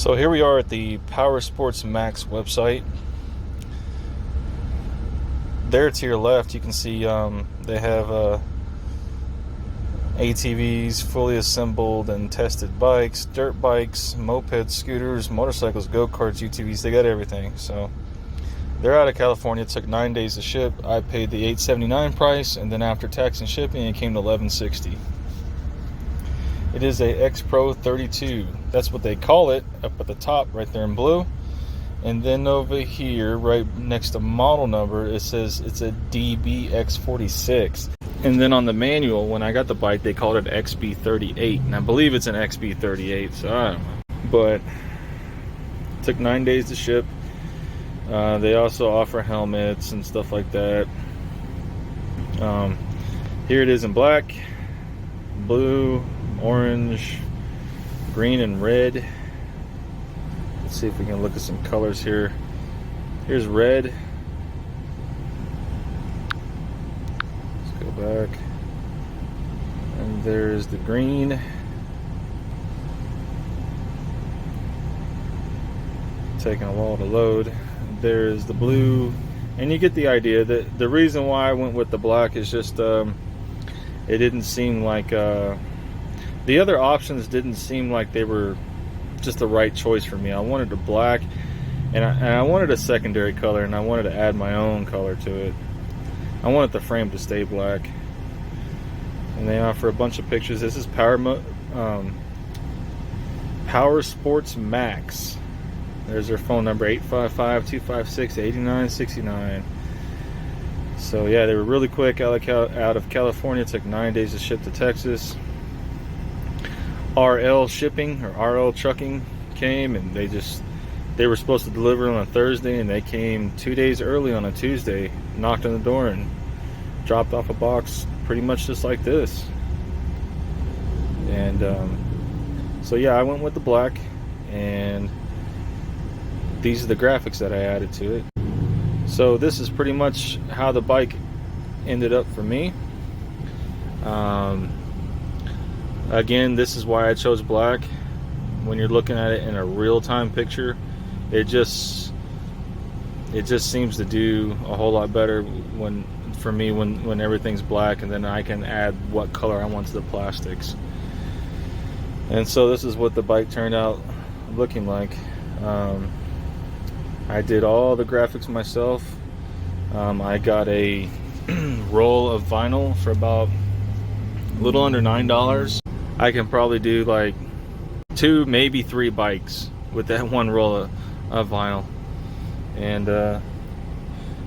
So here we are at the Powersportsmax website. There to your left, you can see they have ATVs, fully assembled and tested bikes, dirt bikes, mopeds, scooters, motorcycles, go-karts, UTVs. They got everything. So they're out of California. It took 9 days to ship. I paid the $879 price, and then after tax and shipping, it came to $1160. It is a xpro 32. That's what they call it up at the top right there in blue. And then over here, right next to model number, it says it's a DBX46. And then on the manual, when I got the bike, they called it xb-38. And I believe it's an xb-38, so I don't know. But it took 9 days to ship. They also offer helmets and stuff like that. Here it is in black, blue, orange, green, and red. Let's see if we can look at some colors here. Here's red. Let's go back. And there's the green. Taking a while to load. There's the blue. And you get the idea that the reason why I went with the black is just it didn't seem like the other options didn't seem like they were just the right choice for me. I wanted the black, and I wanted a secondary color, and I wanted to add my own color to it. I wanted the frame to stay black. And they offer a bunch of pictures. This is Powersportsmax. There's their phone number, 855-256-8969. So yeah, they were really quick out of California. It took 9 days to ship to Texas. RL shipping or RL trucking came, and they were supposed to deliver on a Thursday, and they came 2 days early on a Tuesday, knocked on the door and dropped off a box pretty much just like this. And so yeah, I went with the black, and these are the graphics that I added to it. So this is pretty much how the bike ended up for me. Again, this is why I chose black. When you're looking at it in a real-time picture, it just seems to do a whole lot better for me when everything's black, and then I can add what color I want to the plastics. And so this is what the bike turned out looking like. I did all the graphics myself. I got a roll of vinyl for about a little under $9. I can probably do like 2, maybe 3 bikes with that one roll of vinyl. And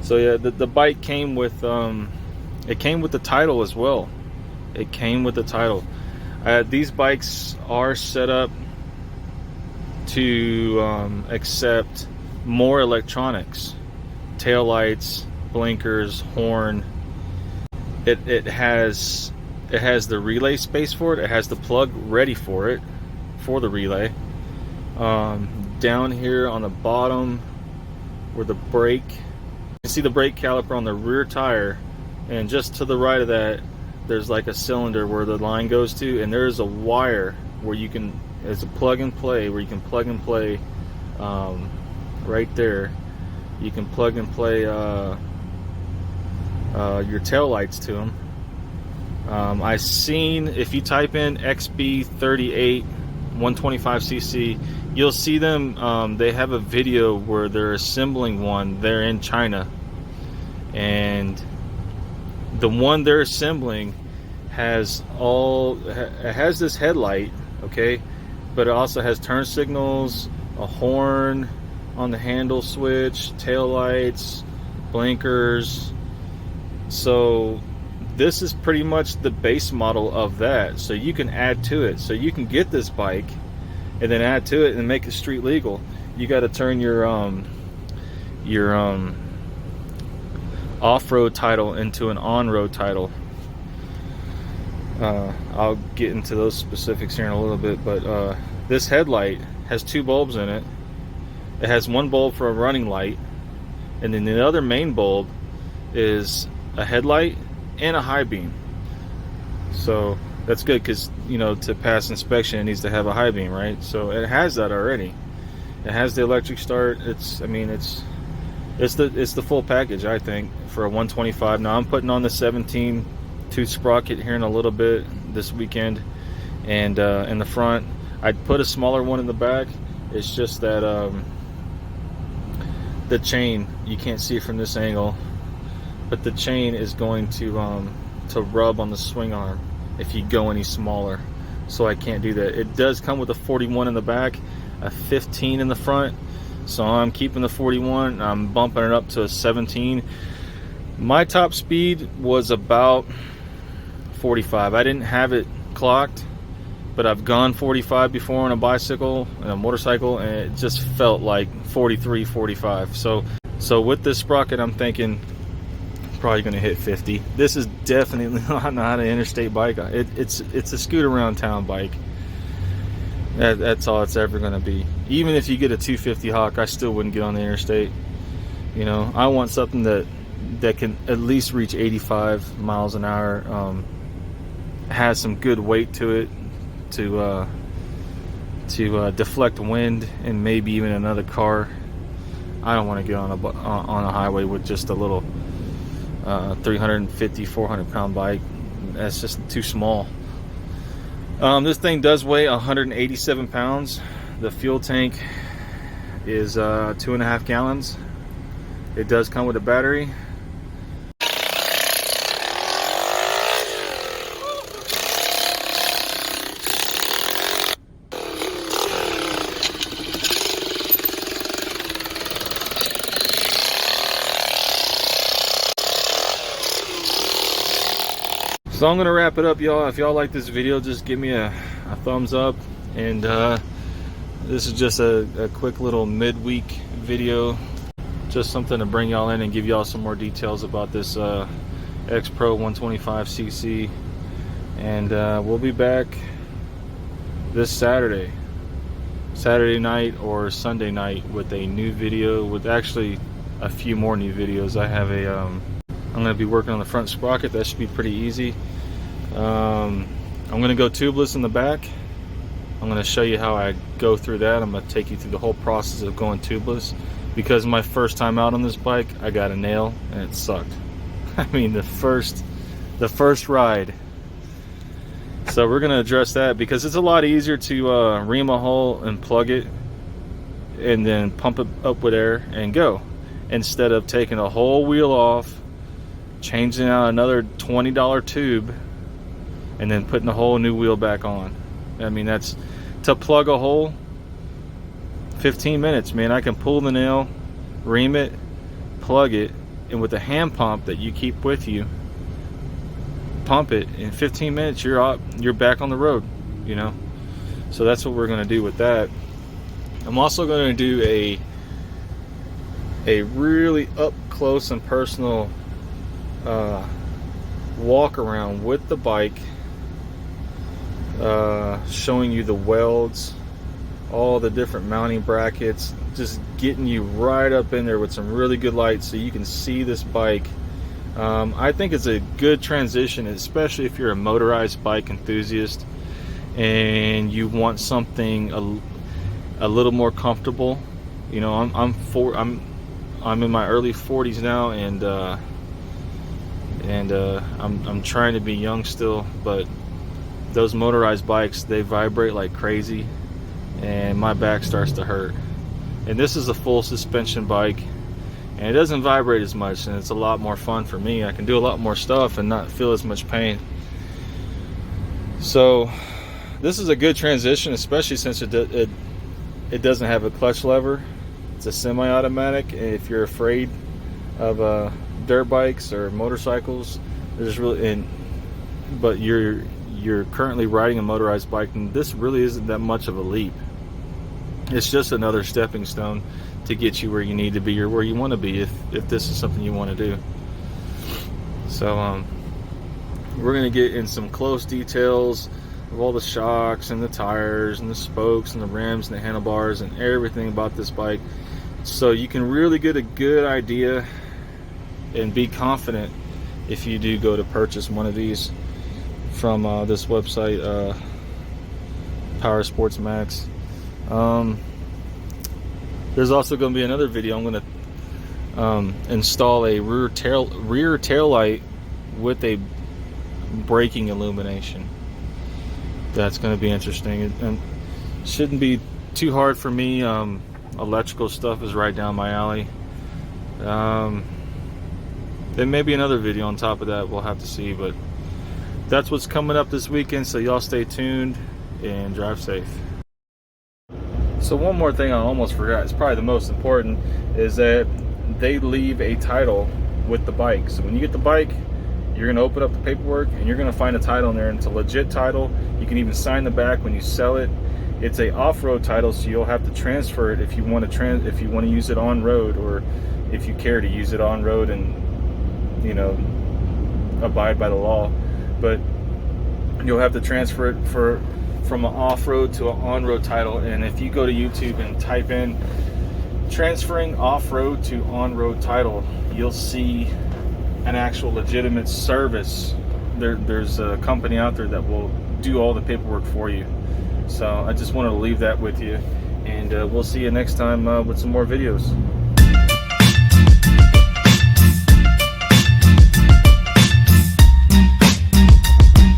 so yeah, the bike came with it came with the title as well. It came with the title. These bikes are set up to accept more electronics, tail lights, blinkers, horn. It has the relay space for it. It has the plug ready for it, for the relay. Down here on the bottom where the brake, you can see the brake caliper on the rear tire, and just to the right of that there's like a cylinder where the line goes to, and there's a wire where you can, it's a plug and play, where you can plug and play right there. You can plug and play your tail lights to them. I seen, if you type in xb-38 125cc, you'll see them. They have a video where they're assembling one. They're in China, and the one they're assembling has this headlight, okay, but it also has turn signals, a horn on the handle switch, tail lights, blinkers. So this is pretty much the base model of that. So you can add to it. So you can get this bike and then add to it and make it street legal. You got to turn your off-road title into an on-road title. I'll get into those specifics here in a little bit, but this headlight has 2 bulbs in it. It has one bulb for a running light, and then the other main bulb is a headlight and a high beam. So that's good, because, you know, to pass inspection it needs to have a high beam, right? So it has that already. It has the electric start. I mean, it's the full package, I think, for a 125. Now I'm putting on the 17 tooth sprocket here in a little bit this weekend, and in the front I'd put a smaller one in the back. It's just that the chain, you can't see it from this angle, but the chain is going to rub on the swing arm if you go any smaller, so I can't do that. It does come with a 41 in the back, a 15 in the front, so I'm keeping the 41. I'm bumping it up to a 17. My top speed was about 45. I didn't have it clocked, but I've gone 45 before on a bicycle and a motorcycle, and it just felt like 43, 45. So with this sprocket, I'm thinking probably going to hit 50. This is definitely not an interstate bike. It's a scoot around town bike. That's all it's ever going to be. Even if you get a 250 Hawk, I still wouldn't get on the interstate. You know, I want something that can at least reach 85 miles an hour, has some good weight to it, to deflect wind and maybe even another car. I don't want to get on a highway with just a little 350, 400 pound bike. That's just too small. This thing does weigh 187 pounds. The fuel tank is 2.5 gallons. It does come with a battery. So I'm gonna wrap it up, y'all. If y'all like this video, just give me a thumbs up. And this is just a quick little midweek video, just something to bring y'all in and give y'all some more details about this xpro 125cc. And we'll be back this Saturday night or Sunday night with a new video, with actually a few more new videos. I have I'm going to be working on the front sprocket. That should be pretty easy. I'm going to go tubeless in the back. I'm going to show you how I go through that. I'm going to take you through the whole process of going tubeless, because my first time out on this bike, I got a nail and it sucked. I mean, the first ride. So we're going to address that, because it's a lot easier to ream a hole and plug it and then pump it up with air and go, instead of taking a whole wheel off, changing out another $20 tube, and then putting a whole new wheel back on. I mean, that's to plug a hole, 15 minutes, man. I can pull the nail, ream it, plug it, and with a hand pump that you keep with you, pump it. In 15 minutes, you're back on the road, you know. So that's what we're going to do with that. I'm also going to do a really up close and personal walk around with the bike, showing you the welds, all the different mounting brackets, just getting you right up in there with some really good lights so you can see this bike. I think it's a good transition, especially if you're a motorized bike enthusiast and you want something a little more comfortable. You know, I'm in my early 40s now, and I'm trying to be young still, but those motorized bikes, they vibrate like crazy and my back starts to hurt. And this is a full suspension bike and it doesn't vibrate as much, and it's a lot more fun for me. I can do a lot more stuff and not feel as much pain. So this is a good transition, especially since it doesn't have a clutch lever. It's a semi-automatic. If you're afraid of dirt bikes or motorcycles, but you're currently riding a motorized bike, and this really isn't that much of a leap. It's just another stepping stone to get you where you need to be or where you want to be, if this is something you want to do. So we're going to get in some close details of all the shocks and the tires and the spokes and the rims and the handlebars and everything about this bike, so you can really get a good idea and be confident if you do go to purchase one of these from this website, Powersportsmax. There's also going to be another video. I'm going to install a rear tail light with a braking illumination. That's going to be interesting, and shouldn't be too hard for me. Electrical stuff is right down my alley. There may be another video on top of that, we'll have to see, but that's what's coming up this weekend, so y'all stay tuned and drive safe. So one more thing I almost forgot, it's probably the most important, is that they leave a title with the bike. So when you get the bike, you're going to open up the paperwork and you're going to find a title in there, and it's a legit title. You can even sign the back when you sell it. It's a off-road title, so you'll have to transfer it if you want to use it on road, or if you care to use it on road and, you know, abide by the law. But you'll have to transfer it from an off-road to an on-road title. And if you go to YouTube and type in transferring off-road to on-road title, you'll see an actual legitimate service. There's a company out there that will do all the paperwork for you. So I just wanted to leave that with you, and we'll see you next time with some more videos.